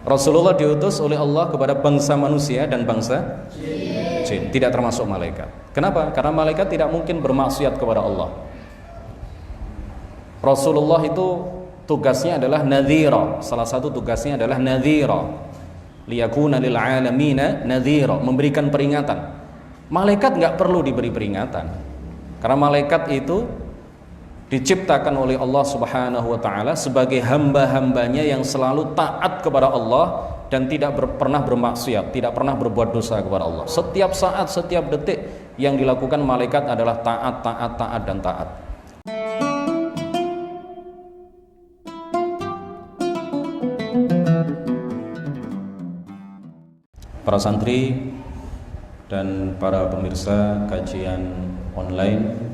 Rasulullah diutus oleh Allah kepada bangsa manusia dan bangsa jin, tidak termasuk malaikat. Kenapa? Karena malaikat tidak mungkin bermaksiat kepada Allah. Rasulullah itu tugasnya adalah nadhira. Salah satu tugasnya adalah nadhira. Liyakuna lil alamina nadhira, memberikan peringatan. Malaikat nggak perlu diberi peringatan. Karena malaikat itu diciptakan oleh Allah Subhanahu wa taala sebagai hamba-hambanya yang selalu taat kepada Allah dan tidak pernah bermaksiat, tidak pernah berbuat dosa kepada Allah. Setiap saat, setiap detik yang dilakukan malaikat adalah taat, taat, taat, dan taat. Para santri dan para pemirsa kajian online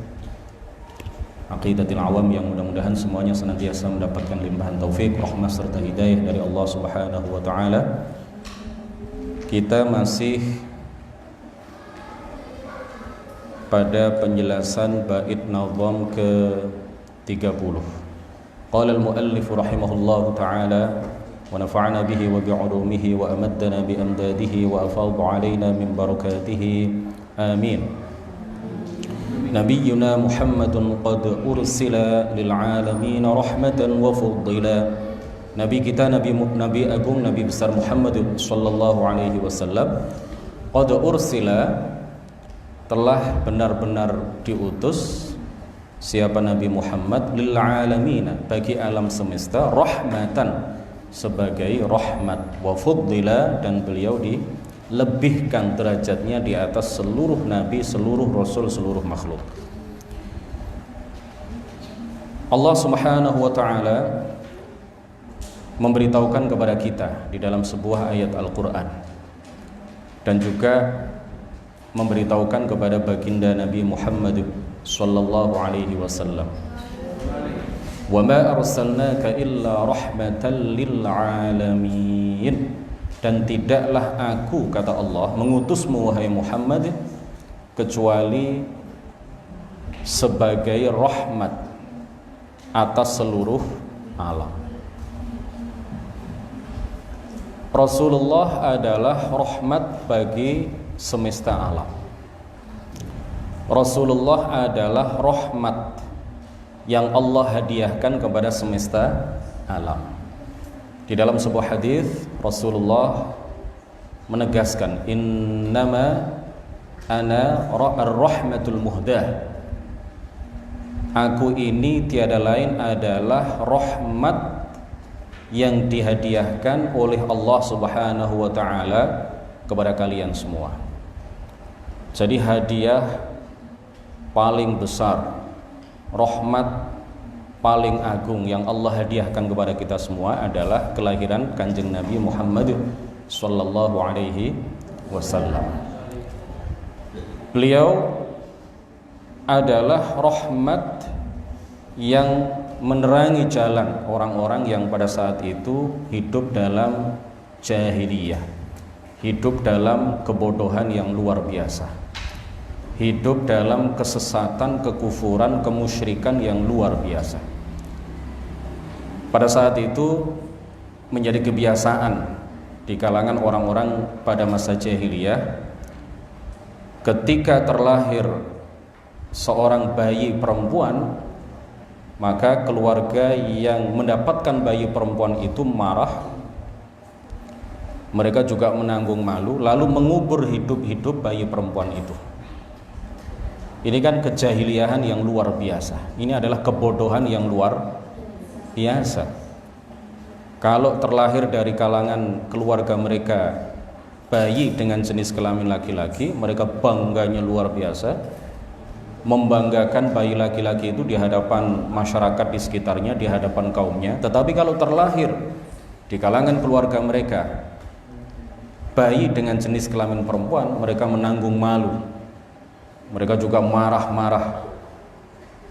Aqidatul Awam yang mudah-mudahan semuanya senantiasa mendapatkan limpahan taufik, rahmat serta hidayah dari Allah Subhanahu wa taala. Kita masih pada penjelasan bait nazam ke-30. Qala al-muallif rahimahullahu taala wa nafa'ana bihi wa bi'ulumihi wa amaddana bi amdadihi wa afadha 'alaina min barakatihi. Amin. Nabiyyuna Muhammadun qad ursila lil alamin rahmatan wa fuddila. Nabi kita, Nabi Agung, Nabi besar Muhammad sallallahu alaihi wasallam qad ursila, telah benar-benar diutus. Siapa Nabi Muhammad? Lil alamin, bagi alam semesta, rahmatan, sebagai rahmat, wa fuddila, dan beliau dilebihkan derajatnya di atas seluruh nabi, seluruh rasul, seluruh makhluk. Allah Subhanahu wa taala memberitahukan kepada kita di dalam sebuah ayat Al-Qur'an, dan juga memberitahukan kepada baginda Nabi Muhammad sallallahu alaihi wasallam, wa ma arsalnaka illa rahmatan lil alamin, dan tidaklah aku, kata Allah, mengutusmu wahai Muhammad kecuali sebagai rahmat atas seluruh alam. Rasulullah adalah rahmat bagi semesta alam. Rasulullah adalah rahmat yang Allah hadiahkan kepada semesta alam. Di dalam sebuah hadis Rasulullah menegaskan, innama ana ar-rahmatul muhdah, aku ini tiada lain adalah rahmat yang dihadiahkan oleh Allah Subhanahu wa taala kepada kalian semua. Jadi hadiah paling besar, rahmat paling agung yang Allah hadiahkan kepada kita semua adalah kelahiran Kanjeng Nabi Muhammad sallallahu alaihi wasallam. Beliau adalah rahmat yang menerangi jalan orang-orang yang pada saat itu hidup dalam jahiliyah, hidup dalam kebodohan yang luar biasa, hidup dalam kesesatan, kekufuran, kemusyrikan yang luar biasa. Pada saat itu menjadi kebiasaan di kalangan orang-orang pada masa jahiliyah, ketika terlahir seorang bayi perempuan, maka keluarga yang mendapatkan bayi perempuan itu marah. Mereka juga menanggung malu, lalu mengubur hidup-hidup bayi perempuan itu. Ini kan kejahiliahan yang luar biasa. Ini adalah kebodohan yang luar biasa. Kalau terlahir dari kalangan keluarga mereka bayi dengan jenis kelamin laki-laki, mereka bangganya luar biasa, membanggakan bayi laki-laki itu di hadapan masyarakat di sekitarnya, di hadapan kaumnya. Tetapi kalau terlahir di kalangan keluarga mereka bayi dengan jenis kelamin perempuan, mereka menanggung malu. Mereka juga marah-marah,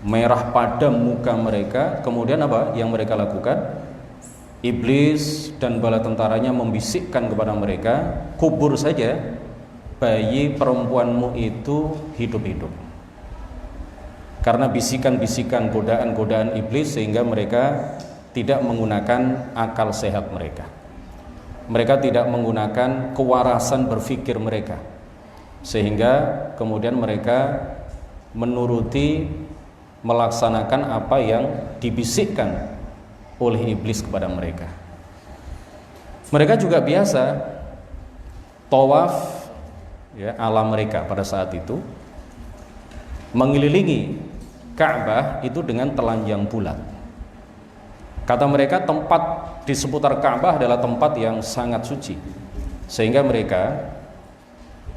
merah padam muka mereka. Kemudian apa yang mereka lakukan? Iblis dan bala tentaranya membisikkan kepada mereka, kubur saja bayi perempuanmu itu hidup-hidup. Karena bisikan-bisikan, godaan-godaan iblis, sehingga mereka tidak menggunakan akal sehat mereka. mereka tidak menggunakan kewarasan berpikir mereka, sehingga kemudian mereka menuruti, melaksanakan apa yang dibisikkan oleh iblis kepada mereka. Mereka juga biasa tawaf, ya, ala mereka pada saat itu mengelilingi Ka'bah itu dengan telanjang bulat. Kata mereka tempat di seputar Ka'bah adalah tempat yang sangat suci, sehingga mereka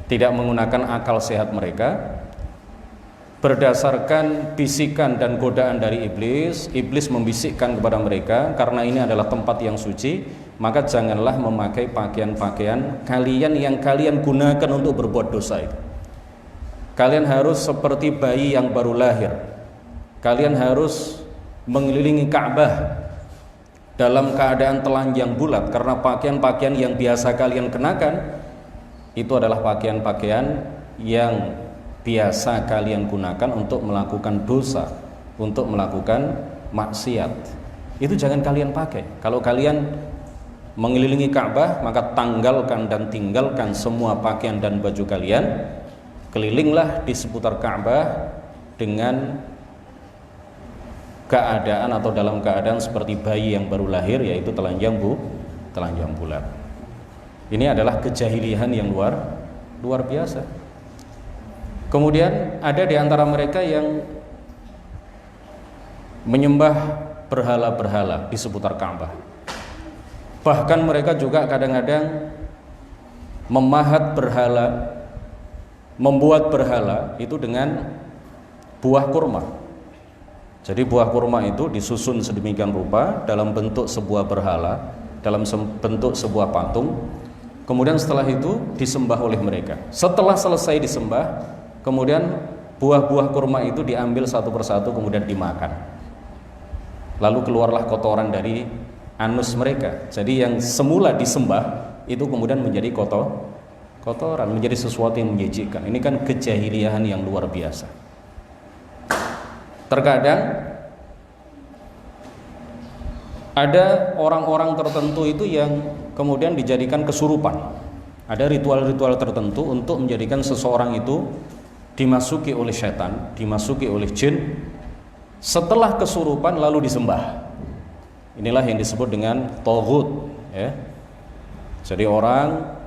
tidak menggunakan akal sehat mereka. Berdasarkan bisikan dan godaan dari iblis, iblis membisikkan kepada mereka, karena ini adalah tempat yang suci, maka janganlah memakai pakaian-pakaian kalian yang kalian gunakan untuk berbuat dosa itu. Kalian harus seperti bayi yang baru lahir. Kalian harus mengelilingi Ka'bah dalam keadaan telanjang bulat, karena pakaian-pakaian yang biasa kalian kenakan itu adalah pakaian-pakaian yang biasa kalian gunakan untuk melakukan dosa, untuk melakukan maksiat. Itu jangan kalian pakai. Kalau kalian mengelilingi Ka'bah, maka tanggalkan dan tinggalkan semua pakaian dan baju kalian. Kelilinglah di seputar Ka'bah dengan keadaan atau dalam keadaan seperti bayi yang baru lahir, yaitu telanjang bulat. Ini adalah kejahilian yang luar biasa. Kemudian ada di antara mereka yang menyembah berhala-berhala di seputar Ka'bah. Bahkan mereka juga kadang-kadang memahat berhala, membuat berhala itu dengan buah kurma. Jadi buah kurma itu disusun sedemikian rupa dalam bentuk sebuah berhala, dalam bentuk sebuah patung. Kemudian setelah itu disembah oleh mereka. Setelah selesai disembah, kemudian buah-buah kurma itu diambil satu persatu kemudian dimakan. Lalu keluarlah kotoran dari anus mereka. Jadi yang semula disembah itu kemudian menjadi kotoran, menjadi sesuatu yang menjijikkan. Ini kan kejahilian yang luar biasa. Terkadang ada orang-orang tertentu itu yang kemudian dijadikan kesurupan. Ada ritual-ritual tertentu untuk menjadikan seseorang itu dimasuki oleh setan, dimasuki oleh jin, setelah kesurupan lalu disembah. Inilah yang disebut dengan taghut, ya. Jadi orang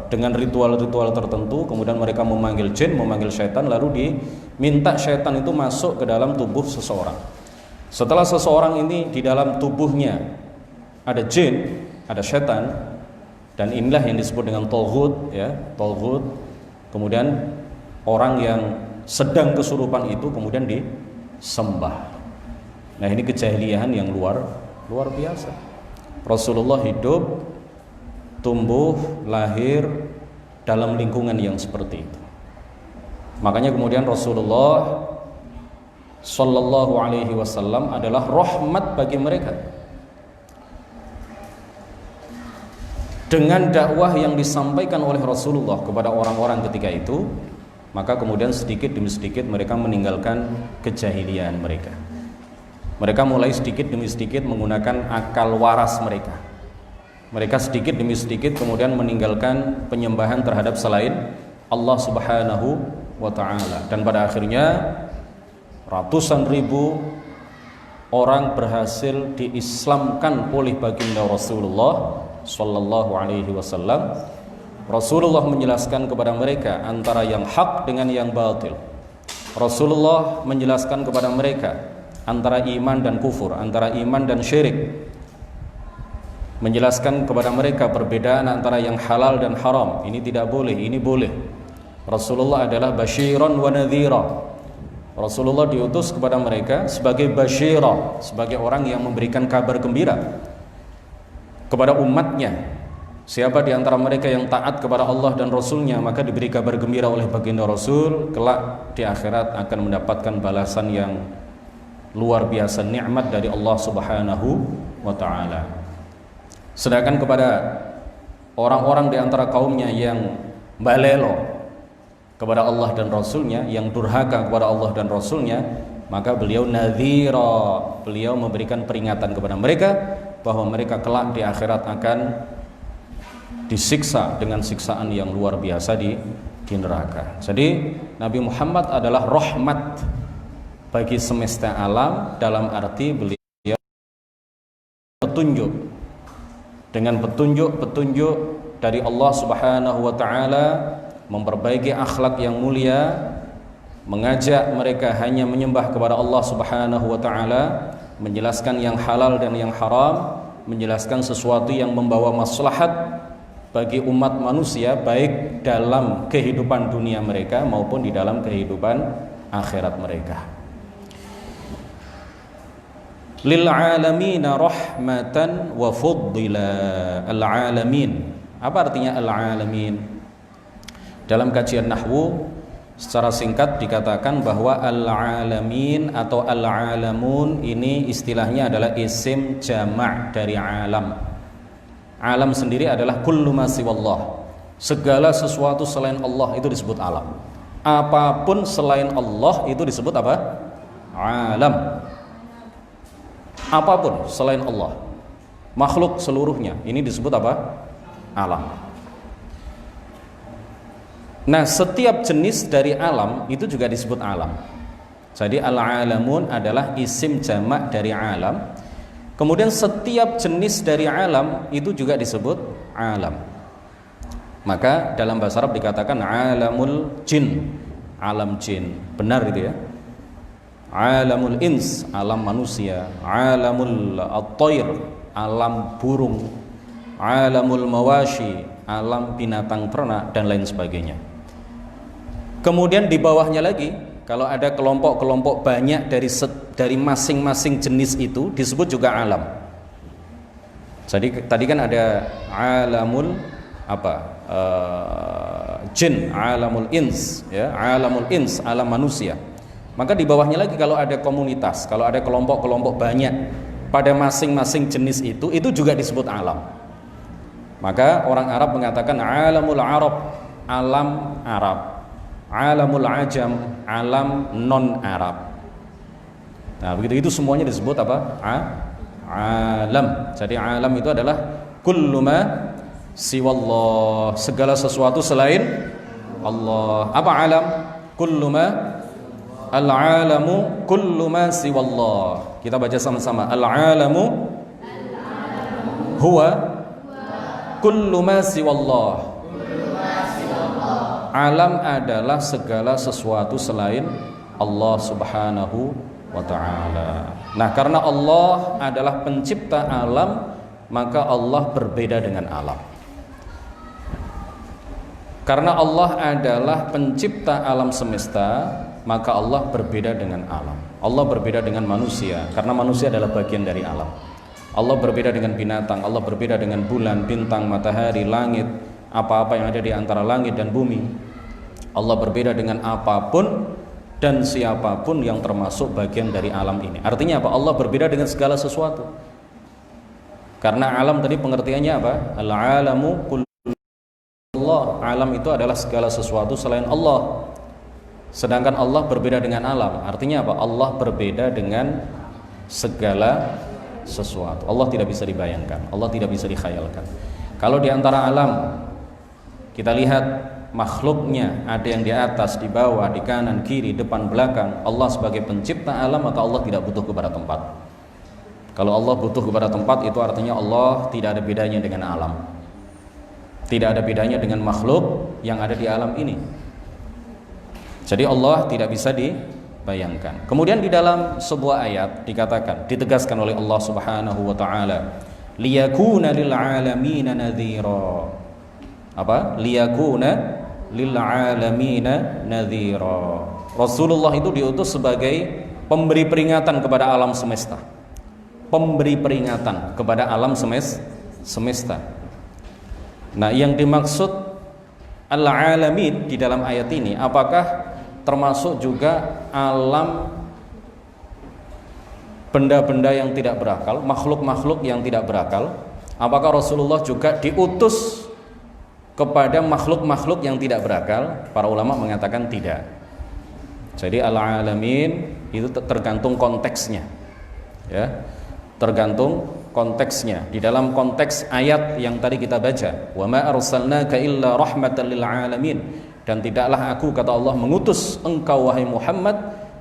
dengan ritual-ritual tertentu kemudian mereka memanggil jin, memanggil setan, lalu diminta setan itu masuk ke dalam tubuh seseorang. Setelah seseorang ini di dalam tubuhnya ada jin, ada setan, dan inilah yang disebut dengan taghut, ya, taghut. Kemudian orang yang sedang kesurupan itu kemudian disembah. Nah, ini kejahilian yang luar biasa. Rasulullah hidup, tumbuh, lahir dalam lingkungan yang seperti itu. Makanya kemudian Rasulullah Sallallahu Alaihi Wasallam adalah rahmat bagi mereka. Dengan dakwah yang disampaikan oleh Rasulullah kepada orang-orang ketika itu, maka kemudian sedikit demi sedikit mereka meninggalkan kejahilian mereka. Mereka mulai sedikit demi sedikit menggunakan akal waras mereka. Mereka sedikit demi sedikit kemudian meninggalkan penyembahan terhadap selain Allah Subhanahu wa Ta'ala. Dan pada akhirnya ratusan ribu orang berhasil diislamkan oleh baginda Rasulullah Sallallahu Alaihi Wasallam. Rasulullah menjelaskan kepada mereka antara yang hak dengan yang batil. Rasulullah menjelaskan kepada mereka antara iman dan kufur, antara iman dan syirik. Menjelaskan kepada mereka perbedaan antara yang halal dan haram. Ini tidak boleh, ini boleh. Rasulullah adalah basyiran wa nadhira. Rasulullah diutus kepada mereka sebagai basyirah, sebagai orang yang memberikan kabar gembira kepada umatnya. Siapa di antara mereka yang taat kepada Allah dan Rasulnya, maka diberi kabar gembira oleh baginda Rasul, kelak di akhirat akan mendapatkan balasan yang luar biasa, nikmat dari Allah Subhanahu wa Ta'ala. Sedangkan kepada orang-orang di antara kaumnya yang balelo kepada Allah dan Rasulnya, yang durhaka kepada Allah dan Rasulnya, maka beliau nadhira, beliau memberikan peringatan kepada mereka bahwa mereka kelak di akhirat akan disiksa dengan siksaan yang luar biasa di neraka. Jadi Nabi Muhammad adalah rahmat bagi semesta alam, dalam arti beliau petunjuk, dengan petunjuk dari Allah Subhanahu wa taala, memperbaiki akhlak yang mulia, mengajak mereka hanya menyembah kepada Allah Subhanahu wa taala, menjelaskan yang halal dan yang haram, menjelaskan sesuatu yang membawa maslahat bagi umat manusia, baik dalam kehidupan dunia mereka maupun di dalam kehidupan akhirat mereka. Lil alamina rahmatan wa fuddila. Al alamin, apa artinya al alamin? Dalam kajian nahwu secara singkat dikatakan bahwa al alamin atau al alamun ini istilahnya adalah isim jama' dari alam. Alam sendiri adalah kullu ma siwallah, segala sesuatu selain Allah itu disebut alam. Apapun selain Allah itu disebut apa? Alam. Apapun selain Allah, makhluk seluruhnya ini disebut apa? Alam. Nah, setiap jenis dari alam itu juga disebut alam. Jadi al-alamun adalah isim jamak dari alam. Kemudian setiap jenis dari alam itu juga disebut alam. Maka dalam bahasa Arab dikatakan alamul jin, alam jin. Benar itu ya. Alamul ins, alam manusia. Alamul at-tayr, alam burung. Alamul mawashi, alam binatang ternak dan lain sebagainya. Kemudian di bawahnya lagi, kalau ada kelompok-kelompok banyak dari masing-masing jenis itu disebut juga alam. Jadi tadi kan ada alamul jin, alamul ins, ya, alamul ins, alam manusia. Maka di bawahnya lagi kalau ada komunitas, kalau ada kelompok-kelompok banyak pada masing-masing jenis itu juga disebut alam. Maka orang Arab mengatakan alamul Arab, alam Arab. Alamul ajam, alam non-Arab. Nah, begitu itu semuanya disebut apa? Alam. Jadi alam itu adalah kullu ma siwallah, segala sesuatu selain Allah. Apa alam? Kullu ma, al-alamu kullu ma siwallah. Kita baca sama-sama. Al-alamu huwa kullu ma siwallah. Alam adalah segala sesuatu selain Allah Subhanahu wa ta'ala. Nah, karena Allah adalah pencipta alam, maka Allah berbeda dengan alam. Karena Allah adalah pencipta alam semesta, maka Allah berbeda dengan alam. Allah berbeda dengan manusia, karena manusia adalah bagian dari alam. Allah berbeda dengan binatang, Allah berbeda dengan bulan, bintang, matahari, langit, apa-apa yang ada di antara langit dan bumi. Allah berbeda dengan apapun dan siapapun yang termasuk bagian dari alam ini. Artinya apa? Allah berbeda dengan segala sesuatu. Karena alam tadi pengertiannya apa? Al-alamu kullallah. Alam itu adalah segala sesuatu selain Allah. Sedangkan Allah berbeda dengan alam. Artinya apa? Allah berbeda dengan segala sesuatu. Allah tidak bisa dibayangkan, Allah tidak bisa dikhayalkan. Kalau di antara alam kita lihat makhluknya, ada yang di atas, di bawah, di kanan, kiri, depan, belakang. Allah sebagai pencipta alam, maka Allah tidak butuh kepada tempat. Kalau Allah butuh kepada tempat, itu artinya Allah tidak ada bedanya dengan alam, tidak ada bedanya dengan makhluk yang ada di alam ini. Jadi Allah tidak bisa dibayangkan. Kemudian di dalam sebuah ayat dikatakan, ditegaskan oleh Allah Subhanahu wa ta'ala, liyakuna lil alamina nadhira. Apa? Liyakuna lil alamina nadhira. Rasulullah itu diutus sebagai pemberi peringatan kepada alam semesta. Pemberi peringatan kepada alam semesta. Nah, yang dimaksud al-alamin di dalam ayat ini, apakah termasuk juga alam benda-benda yang tidak berakal, makhluk-makhluk yang tidak berakal? Apakah Rasulullah juga diutus kepada makhluk-makhluk yang tidak berakal? Para ulama mengatakan tidak. Jadi al-alamin itu tergantung konteksnya, ya, tergantung konteksnya, di dalam konteks ayat yang tadi kita baca, wa ma arsalnaka illa rahmatan lil alamin, dan tidaklah aku, kata Allah, mengutus engkau wahai Muhammad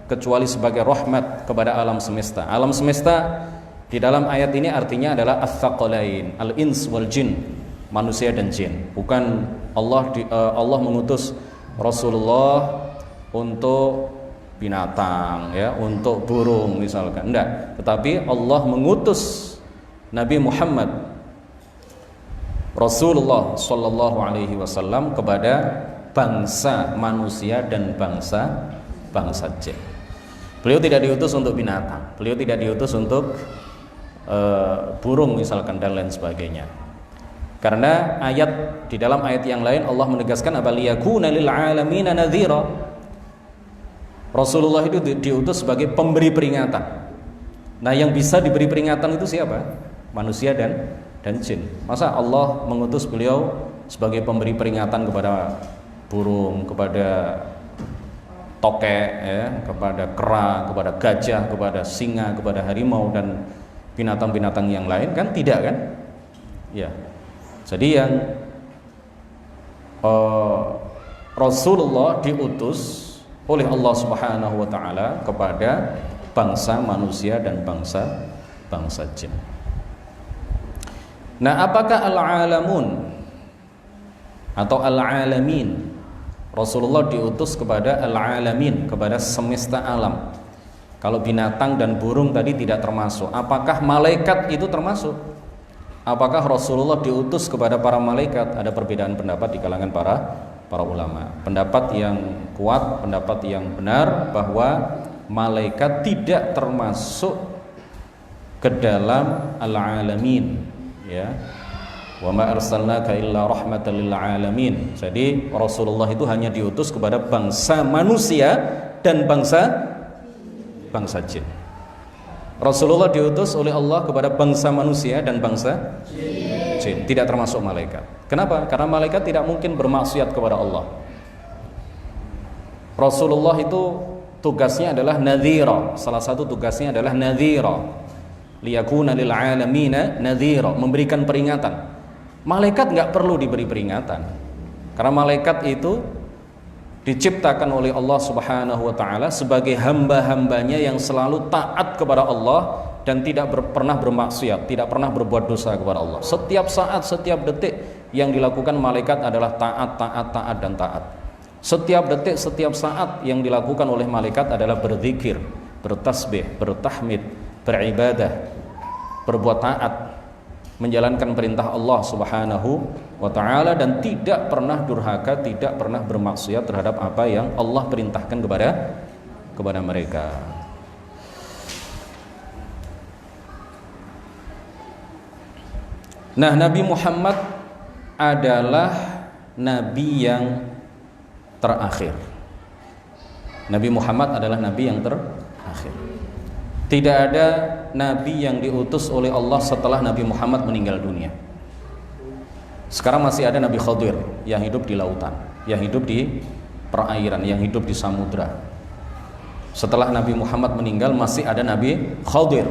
kecuali sebagai rahmat kepada alam semesta. Alam semesta di dalam ayat ini artinya adalah ats-tsaqalain, al-ins wal jin, manusia dan jin. Bukan Allah mengutus Rasulullah untuk binatang, ya, untuk burung misalkan, enggak. Tetapi Allah mengutus Nabi Muhammad Rasulullah sallallahu alaihi wasallam kepada bangsa manusia dan bangsa jin. Beliau tidak diutus untuk binatang, beliau tidak diutus untuk burung misalkan dan lain sebagainya. Karena di dalam ayat yang lain Allah menegaskan abaliyakuna lil alamin nadhira. Rasulullah itu diutus sebagai pemberi peringatan. Nah, yang bisa diberi peringatan itu siapa? Manusia dan jin. Masa Allah mengutus beliau sebagai pemberi peringatan kepada burung, kepada tokek, ya, kepada kera, kepada gajah, kepada singa, kepada harimau dan binatang-binatang yang lain? Kan tidak, kan? Ya. Jadi yang Rasulullah diutus oleh Allah Subhanahu wa taala kepada bangsa manusia dan bangsa jin. Nah, apakah al-alamun atau al-alamin? Rasulullah diutus kepada al-alamin, kepada semesta alam. Kalau binatang dan burung tadi tidak termasuk, apakah malaikat itu termasuk? Apakah Rasulullah diutus kepada para malaikat? Ada perbedaan pendapat di kalangan para ulama. Pendapat yang kuat, pendapat yang benar bahwa malaikat tidak termasuk ke dalam al-alamin, ya. Wa ma arsalnaka illa rahmatan lil alamin. Jadi Rasulullah itu hanya diutus kepada bangsa manusia dan bangsa jin. Rasulullah diutus oleh Allah kepada bangsa manusia dan bangsa jin, tidak termasuk malaikat. Kenapa? Karena malaikat tidak mungkin bermaksiat kepada Allah. Rasulullah itu tugasnya adalah nadhira. Salah satu tugasnya adalah nadhira. Liyakuna lil alamina nadhira, memberikan peringatan. Malaikat nggak perlu diberi peringatan, karena malaikat itu diciptakan oleh Allah Subhanahu wa taala sebagai hamba-hambanya yang selalu taat kepada Allah dan tidak pernah bermaksiat, tidak pernah berbuat dosa kepada Allah. Setiap saat, setiap detik yang dilakukan malaikat adalah taat dan taat. Setiap detik, setiap saat yang dilakukan oleh malaikat adalah berzikir, bertasbih, bertahmid, beribadah, berbuat taat, menjalankan perintah Allah Subhanahu wa taala dan tidak pernah durhaka, tidak pernah bermaksiat terhadap apa yang Allah perintahkan kepada mereka. Nah, Nabi Muhammad adalah nabi yang terakhir. Nabi Muhammad adalah nabi yang terakhir. Tidak ada nabi yang diutus oleh Allah setelah Nabi Muhammad meninggal dunia. Sekarang masih ada Nabi Khadir yang hidup di lautan, yang hidup di perairan, yang hidup di samudra. Setelah Nabi Muhammad meninggal masih ada Nabi Khadir.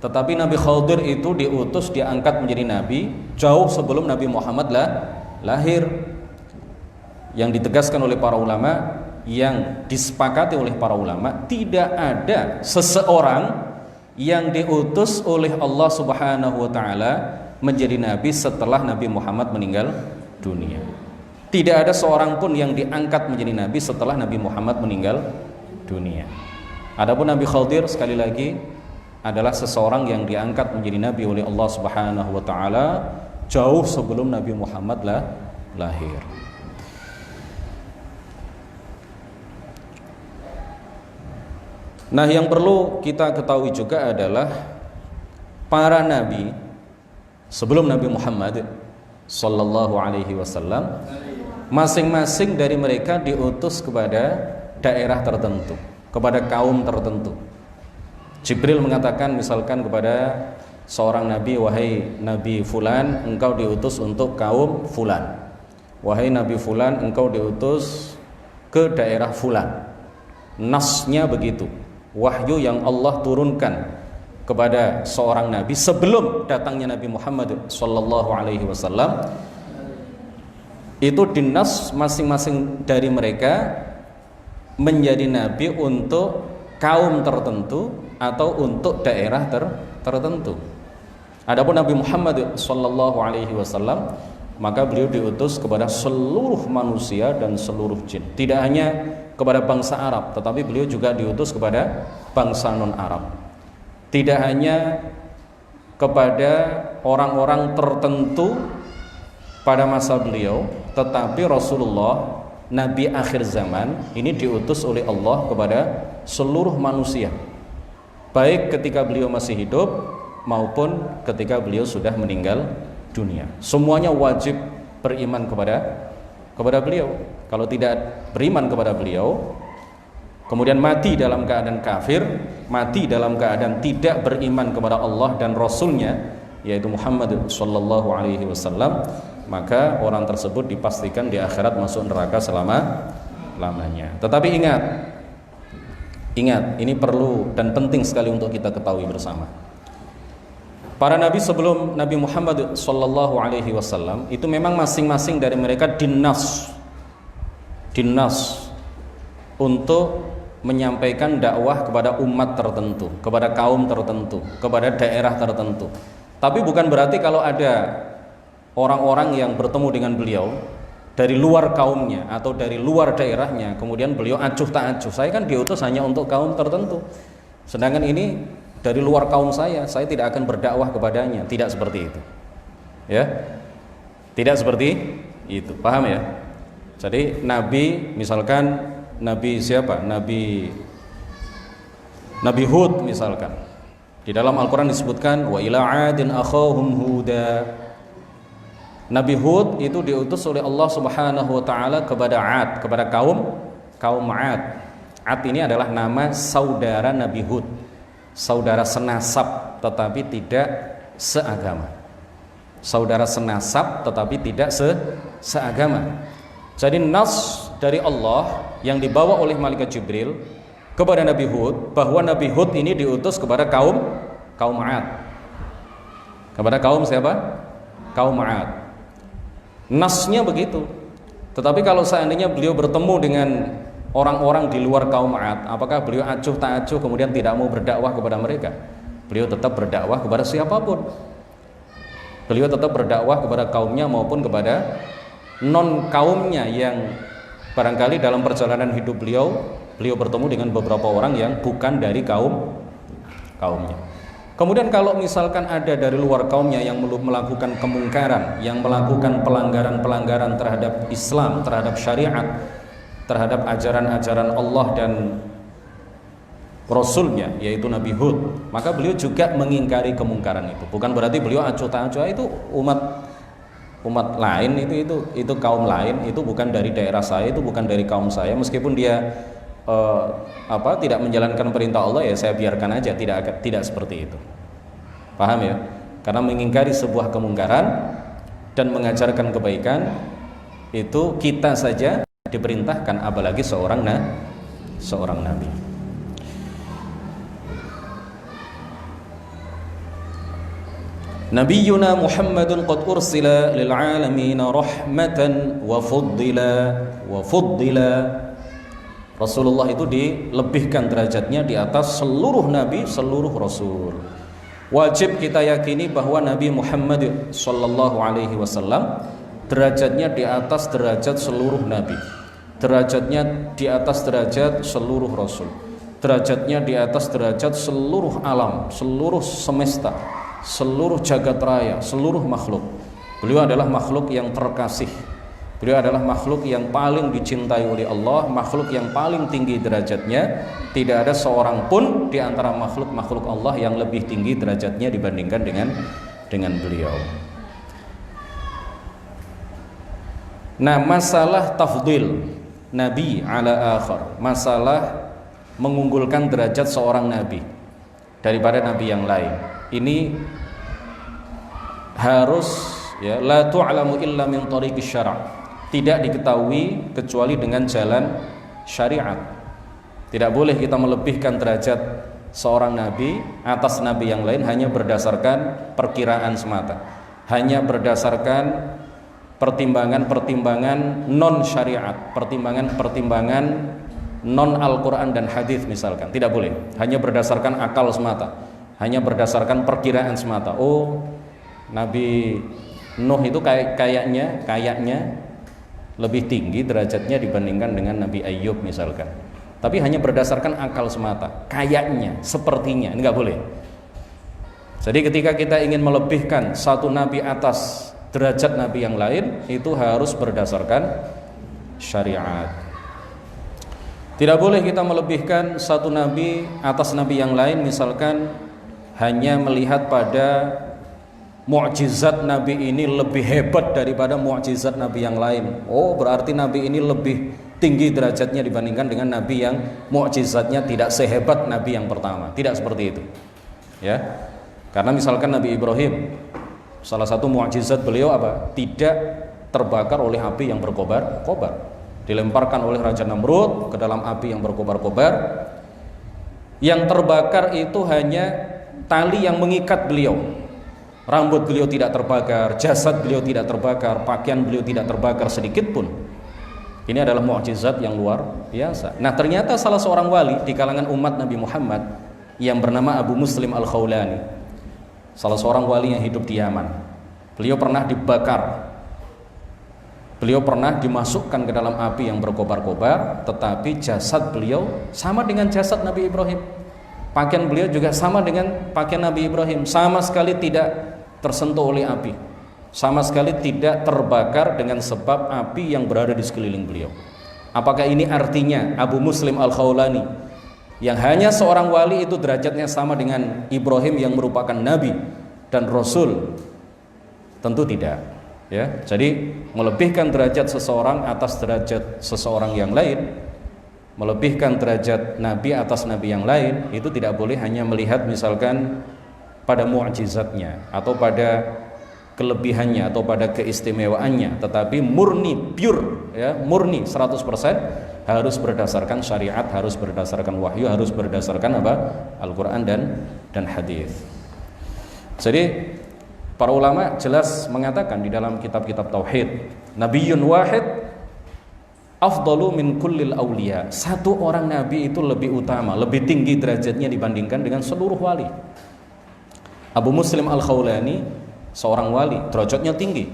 Tetapi Nabi Khadir itu diutus, diangkat menjadi nabi jauh sebelum Nabi Muhammad lahir. Yang ditegaskan oleh para ulama, yang disepakati oleh para ulama, tidak ada seseorang yang diutus oleh Allah Subhanahu wa taala menjadi nabi setelah Nabi Muhammad meninggal dunia. Tidak ada seorang pun yang diangkat menjadi nabi setelah Nabi Muhammad meninggal dunia. Adapun Nabi Khadir sekali lagi adalah seseorang yang diangkat menjadi nabi oleh Allah Subhanahu wa taala jauh sebelum Nabi Muhammad lahir. Nah, yang perlu kita ketahui juga adalah para nabi sebelum Nabi Muhammad sallallahu alaihi wasallam, masing-masing dari mereka diutus kepada daerah tertentu, kepada kaum tertentu. Jibril mengatakan misalkan kepada seorang nabi, wahai Nabi fulan, engkau diutus untuk kaum fulan. Wahai Nabi fulan, engkau diutus ke daerah fulan. Nasnya begitu. Wahyu yang Allah turunkan kepada seorang nabi sebelum datangnya Nabi Muhammad sallallahu alaihi wasallam, itu dinas masing-masing dari mereka menjadi nabi untuk kaum tertentu atau untuk daerah tertentu. Adapun Nabi Muhammad sallallahu alaihi wasallam, maka beliau diutus kepada seluruh manusia dan seluruh jin. Tidak hanya kepada bangsa Arab, tetapi beliau juga diutus kepada bangsa non-Arab. Tidak hanya kepada orang-orang tertentu pada masa beliau, tetapi Rasulullah Nabi akhir zaman ini diutus oleh Allah kepada seluruh manusia, baik ketika beliau masih hidup maupun ketika beliau sudah meninggal dunia. Semuanya wajib beriman kepada beliau. Kalau tidak beriman kepada beliau, kemudian mati dalam keadaan kafir, mati dalam keadaan tidak beriman kepada Allah dan Rasulnya, yaitu Muhammad sallallahu alaihi wasallam, maka orang tersebut dipastikan di akhirat masuk neraka selama-lamanya. Tetapi ingat, ini perlu dan penting sekali untuk kita ketahui bersama. Para nabi sebelum Nabi Muhammad sallallahu alaihi wasallam itu memang masing-masing dari mereka dinas untuk menyampaikan dakwah kepada umat tertentu, kepada kaum tertentu, kepada daerah tertentu. Tapi bukan berarti kalau ada orang-orang yang bertemu dengan beliau dari luar kaumnya atau dari luar daerahnya, kemudian beliau acuh tak acuh, saya kan diutus hanya untuk kaum tertentu, sedangkan ini dari luar kaum saya tidak akan berdakwah kepadanya. Tidak seperti itu, ya, tidak seperti itu, paham ya? Jadi Nabi, misalkan Nabi siapa? Nabi Hud misalkan. Di dalam Al-Qur'an disebutkan wa ila 'adin akhahum huda. Nabi Hud itu diutus oleh Allah Subhanahu wa taala kepada 'Ad, kepada kaum 'Ad. 'Ad ini adalah nama saudara Nabi Hud. Saudara senasab tetapi tidak seagama. Saudara senasab tetapi tidak seagama. Jadi nas dari Allah yang dibawa oleh malaikat Jibril kepada Nabi Hud, bahwa Nabi Hud ini diutus kepada kaum 'Ad. Kepada kaum siapa? Kaum 'Ad. Nasnya begitu. Tetapi kalau seandainya beliau bertemu dengan orang-orang di luar kaum 'Ad, apakah beliau acuh tak acuh kemudian tidak mau berdakwah kepada mereka? Beliau tetap berdakwah kepada siapapun. Beliau tetap berdakwah kepada kaumnya maupun kepada non kaumnya yang barangkali dalam perjalanan hidup beliau bertemu dengan beberapa orang yang bukan dari kaumnya. Kemudian kalau misalkan ada dari luar kaumnya yang melakukan kemungkaran, yang melakukan pelanggaran-pelanggaran terhadap Islam, terhadap syariat, terhadap ajaran-ajaran Allah dan Rasulnya, yaitu Nabi Hud, maka beliau juga mengingkari kemungkaran itu. Bukan berarti beliau acuh tak acuh, itu umat lain, itu kaum lain, itu bukan dari daerah saya, itu bukan dari kaum saya, meskipun dia tidak menjalankan perintah Allah, ya saya biarkan aja, tidak seperti itu. Paham ya? Karena mengingkari sebuah kemungkaran dan mengajarkan kebaikan itu kita saja diperintahkan, apalagi seorang nabi. Nabiyuna Muhammadun qad ursila lil alamin rahmatan wa fuddila. Rasulullah itu dilebihkan derajatnya di atas seluruh nabi, seluruh rasul. Wajib kita yakini bahwa Nabi Muhammad sallallahu alaihi wasallam derajatnya di atas derajat seluruh nabi. Derajatnya di atas derajat seluruh rasul. Derajatnya di atas derajat seluruh alam, seluruh semesta, seluruh jagat raya, seluruh makhluk. Beliau adalah makhluk yang terkasih. Beliau adalah makhluk yang paling dicintai oleh Allah, makhluk yang paling tinggi derajatnya. Tidak ada seorang pun di antara makhluk-makhluk Allah yang lebih tinggi derajatnya dibandingkan dengan beliau. Nah, masalah tafdil nabi ala akhar, masalah mengunggulkan derajat seorang nabi daripada nabi yang lain, ini harus, ya, la tu'lamu illa min tariqis syara', tidak diketahui kecuali dengan jalan syariat. Tidak boleh kita melebihkan derajat seorang nabi atas nabi yang lain hanya berdasarkan perkiraan semata, hanya berdasarkan pertimbangan-pertimbangan non syariat, pertimbangan-pertimbangan non Al-Quran dan hadis misalkan. Tidak boleh hanya berdasarkan akal semata, hanya berdasarkan perkiraan semata. Oh, Nabi Nuh itu kayaknya lebih tinggi derajatnya dibandingkan dengan Nabi Ayub misalkan. Tapi hanya berdasarkan akal semata, kayaknya, sepertinya, ini nggak boleh. Jadi ketika kita ingin melebihkan satu nabi atas derajat nabi yang lain, itu harus berdasarkan syariat. Tidak boleh kita melebihkan satu nabi atas nabi yang lain, misalkan hanya melihat pada mukjizat nabi ini lebih hebat daripada mukjizat nabi yang lain. Oh, berarti nabi ini lebih tinggi derajatnya dibandingkan dengan nabi yang mukjizatnya tidak sehebat nabi yang pertama. Tidak seperti itu. Ya. Karena misalkan Nabi Ibrahim, salah satu mukjizat beliau apa? Tidak terbakar oleh api yang berkobar-kobar. Dilemparkan oleh Raja Namrud ke dalam api yang berkobar-kobar. Yang terbakar itu hanya tali yang mengikat beliau. Rambut beliau tidak terbakar, jasad beliau tidak terbakar, pakaian beliau tidak terbakar sedikit pun. Ini adalah mukjizat yang luar biasa. Nah, ternyata salah seorang wali di kalangan umat Nabi Muhammad yang bernama Abu Muslim Al-Khawlani, salah seorang wali yang hidup di Yaman. Beliau pernah dibakar, beliau pernah dimasukkan ke dalam api yang berkobar-kobar, tetapi jasad beliau sama dengan jasad Nabi Ibrahim. Pakaian beliau juga sama dengan pakaian Nabi Ibrahim, sama sekali tidak tersentuh oleh api, sama sekali tidak terbakar dengan sebab api yang berada di sekeliling beliau. Apakah ini artinya Abu Muslim Al-Khawlani yang hanya seorang wali itu derajatnya sama dengan Ibrahim yang merupakan nabi dan rasul? Tentu tidak, ya. Jadi melebihkan derajat seseorang atas derajat seseorang yang lain, melebihkan derajat nabi atas nabi yang lain, itu tidak boleh hanya melihat misalkan pada mukjizatnya atau pada kelebihannya atau pada keistimewaannya, tetapi murni pure, ya, murni 100% harus berdasarkan syariat, harus berdasarkan wahyu, harus berdasarkan apa? Al-Quran dan hadis. Jadi para ulama jelas mengatakan di dalam kitab-kitab tauhid, nabiyyun wahid afdalu min kullil awliya. Satu orang nabi itu lebih utama, lebih tinggi derajatnya dibandingkan dengan seluruh wali. Abu Muslim Al-Khawlani seorang wali, derajatnya tinggi.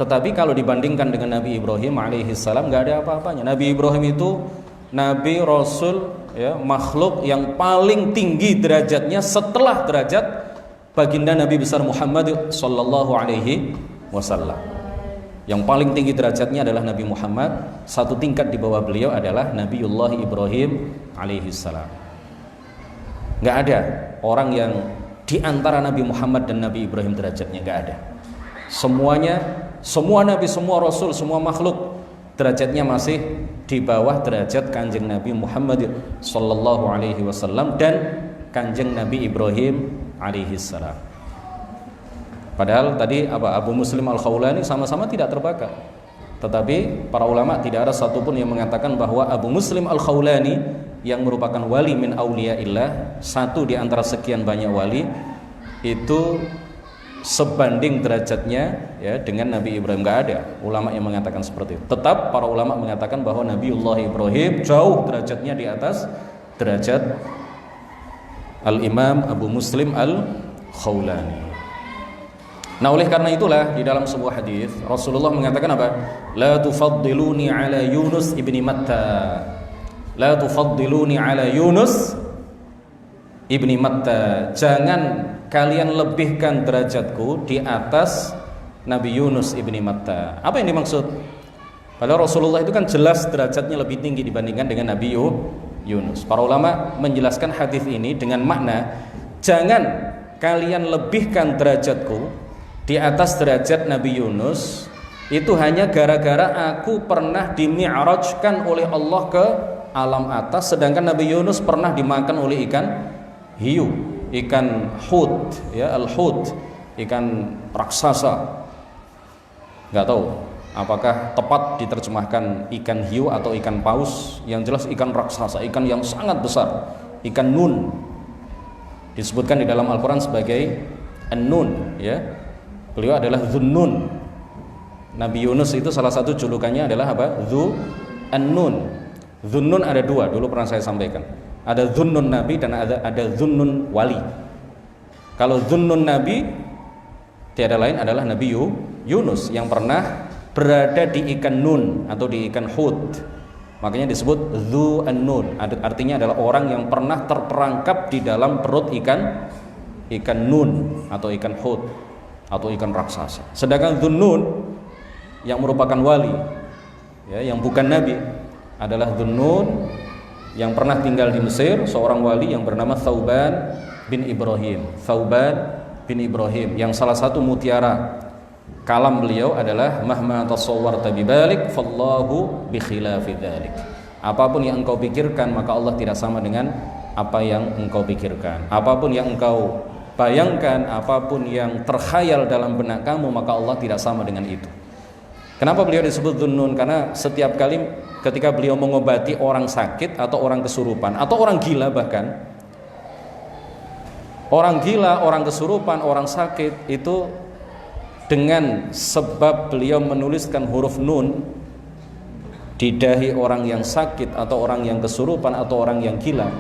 Tetapi kalau dibandingkan dengan Nabi Ibrahim alaihissalam nggak ada apa-apanya. Nabi Ibrahim itu nabi, rasul, ya, makhluk yang paling tinggi derajatnya setelah derajat baginda Nabi besar Muhammad sallallahu alaihi wasallam. Yang paling tinggi derajatnya adalah Nabi Muhammad, satu tingkat di bawah beliau adalah Nabiullah Ibrahim alaihissalam. Nggak ada orang yang di antara Nabi Muhammad dan Nabi Ibrahim derajatnya, nggak ada. Semuanya, semua nabi, semua rasul, semua makhluk derajatnya masih di bawah derajat kanjeng Nabi Muhammad sallallahu alaihi wasallam dan kanjeng Nabi Ibrahim alaihi salam. Padahal tadi Abu Muslim Al-Khawlani sama-sama tidak terbakar. Tetapi para ulama tidak ada satupun yang mengatakan bahwa Abu Muslim Al-Khawlani yang merupakan wali min auliyaillah, satu di antara sekian banyak wali, itu sebanding derajatnya, ya, dengan Nabi Ibrahim. Nggak ada ulama yang mengatakan seperti itu. Tetap para ulama mengatakan bahwa Nabiullah Ibrahim jauh derajatnya di atas derajat Al-Imam Abu Muslim Al-Khawlani. Nah, oleh karena itulah di dalam sebuah hadis Rasulullah mengatakan apa? La tufaddiluni ala Yunus ibni Matta. La tufaddiluni ala Yunus ibni Matta. Jangan kalian lebihkan derajatku di atas Nabi Yunus ibni Matta. Apa yang dimaksud? Padahal Rasulullah itu kan jelas derajatnya lebih tinggi dibandingkan dengan Nabi Yunus. Para ulama menjelaskan hadis ini dengan makna, jangan kalian lebihkan derajatku di atas derajat Nabi Yunus itu hanya gara-gara aku pernah dimi'rajkan oleh Allah ke alam atas, sedangkan Nabi Yunus pernah dimakan oleh ikan hiu, ikan hut, ya, al-hut, ikan raksasa. Nggak tahu apakah tepat diterjemahkan ikan hiu atau ikan paus. Yang jelas ikan raksasa, ikan yang sangat besar, ikan nun, Disebutkan di dalam Al-Quran sebagai An-Nun, ya. Beliau adalah Dzunnun. Nabi Yunus itu salah satu julukannya adalah apa? An-Nun. Dzunnun ada dua, dulu pernah saya sampaikan. Ada Dzunnun Nabi dan ada Dzunnun Wali. Kalau Dzunnun Nabi tiada lain adalah Nabi Yunus yang pernah berada di ikan nun atau di ikan hud. Makanya disebut Dzu An-Nun. Artinya adalah orang yang pernah terperangkap di dalam perut ikan nun atau ikan hud atau ikan raksasa. Sedangkan Dzunnun yang merupakan wali, ya, yang bukan nabi, adalah Dzunnun yang pernah tinggal di Mesir, seorang wali yang bernama Thauban bin Ibrahim. Thauban bin Ibrahim yang salah satu mutiara kalam beliau adalah mahma tasawwarta bibalik fallahu bi khilafi dzalik. Apapun yang engkau pikirkan maka Allah tidak sama dengan apa yang engkau pikirkan. Apapun yang engkau bayangkan, apapun yang terkhayal dalam benak kamu maka Allah tidak sama dengan itu. Kenapa beliau disebut Dzunnun? Karena setiap kali ketika beliau mengobati orang sakit atau orang kesurupan atau orang gila, bahkan orang gila, orang kesurupan, orang sakit itu dengan sebab beliau menuliskan huruf nun di dahi orang yang sakit atau orang yang kesurupan atau orang yang gila,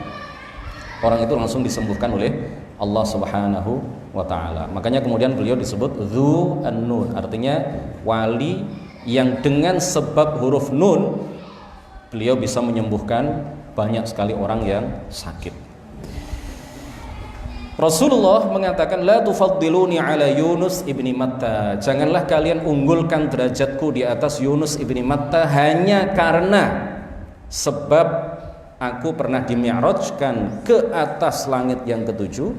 orang itu langsung disembuhkan oleh Allah Subhanahu wa ta'ala. Makanya kemudian beliau disebut Dzu An-Nun, artinya wali yang dengan sebab huruf nun beliau bisa menyembuhkan banyak sekali orang yang sakit. Rasulullah mengatakan, la tufaddiluni ala Yunus ibni Matta, janganlah kalian unggulkan derajatku di atas Yunus ibni Matta hanya karena sebab aku pernah dimi'rajkan ke atas langit yang ketujuh,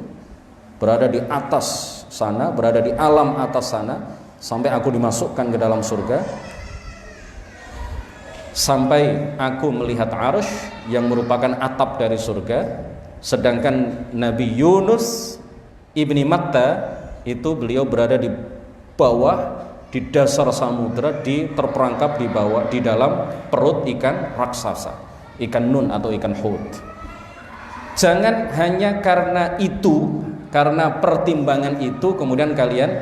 berada di atas sana, berada di alam atas sana, sampai aku dimasukkan ke dalam surga, sampai aku melihat arsh yang merupakan atap dari surga. Sedangkan Nabi Yunus ibni Matta itu beliau berada di bawah, di dasar samudra, terperangkap di bawah, di dalam perut ikan raksasa, ikan nun atau ikan hud. Jangan hanya karena itu, karena pertimbangan itu kemudian kalian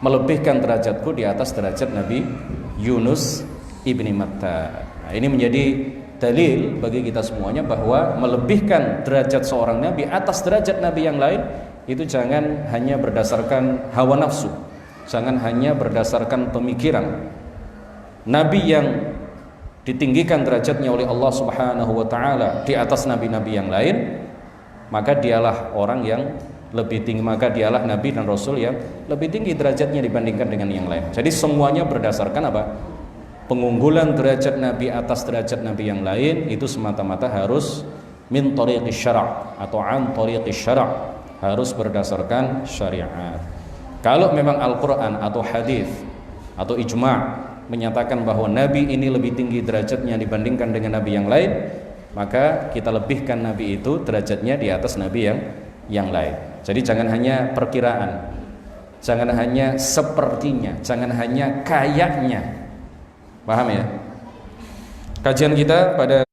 melebihkan derajatku di atas derajat Nabi Yunus ibni Matta. Nah, ini menjadi dalil bagi kita semuanya bahwa melebihkan derajat seorang nabi atas derajat nabi yang lain itu jangan hanya berdasarkan hawa nafsu, jangan hanya berdasarkan pemikiran. Nabi yang ditinggikan derajatnya oleh Allah Subhanahu wa ta'ala di atas nabi-nabi yang lain, maka dialah orang yang lebih tinggi, maka dialah nabi dan rasul yang lebih tinggi derajatnya dibandingkan dengan yang lain. Jadi semuanya berdasarkan apa? Pengunggulan derajat nabi atas derajat nabi yang lain itu semata-mata harus min tariqis syara' atau an tariqis syara', harus berdasarkan syariat. Kalau memang Al-Quran atau hadis atau ijma' menyatakan bahwa nabi ini lebih tinggi derajatnya dibandingkan dengan nabi yang lain, maka kita lebihkan nabi itu derajatnya di atas nabi yang lain. Jadi jangan hanya perkiraan, jangan hanya sepertinya, jangan hanya kayaknya. Paham ya? Kajian kita pada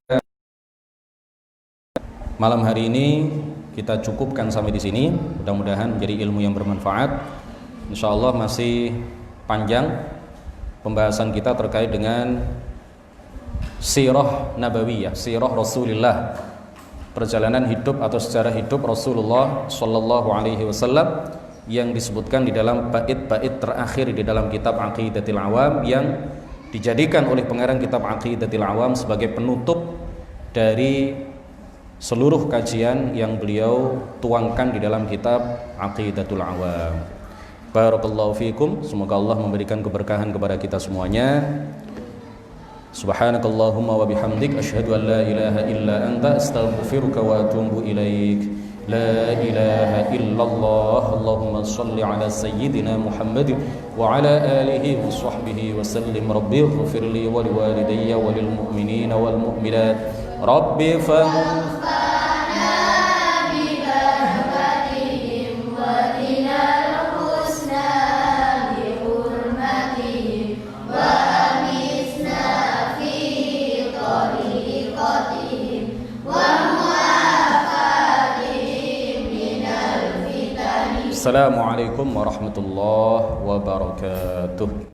malam hari ini kita cukupkan sampai di sini. Mudah-mudahan menjadi ilmu yang bermanfaat. Insyaallah masih panjang pembahasan kita terkait dengan sirah nabawiyah, sirah Rasulullah, perjalanan hidup atau sejarah hidup Rasulullah sallallahu alaihi wasallam yang disebutkan di dalam bait-bait terakhir di dalam kitab Aqidatul Awam, yang dijadikan oleh pengarang kitab Aqidatul Awam sebagai penutup dari seluruh kajian yang beliau tuangkan di dalam kitab Aqidatul Awam. Barakallahu fikum, semoga Allah memberikan keberkahan kepada kita semuanya. Subhanakallahumma wa bihamdik, asyhadu an la ilaha illa anta, astaghfiruka wa atubu ilaik. La ilaha illallah. Allahumma salli ala sayyidina Muhammad wa ala alihi wa sahbihi wa sallim. Rabbi ighfir li wa liwalidayya wa lil mu'minina wal mu'minat. Rabbi fa Wassalamualaikum warahmatullahi wabarakatuh.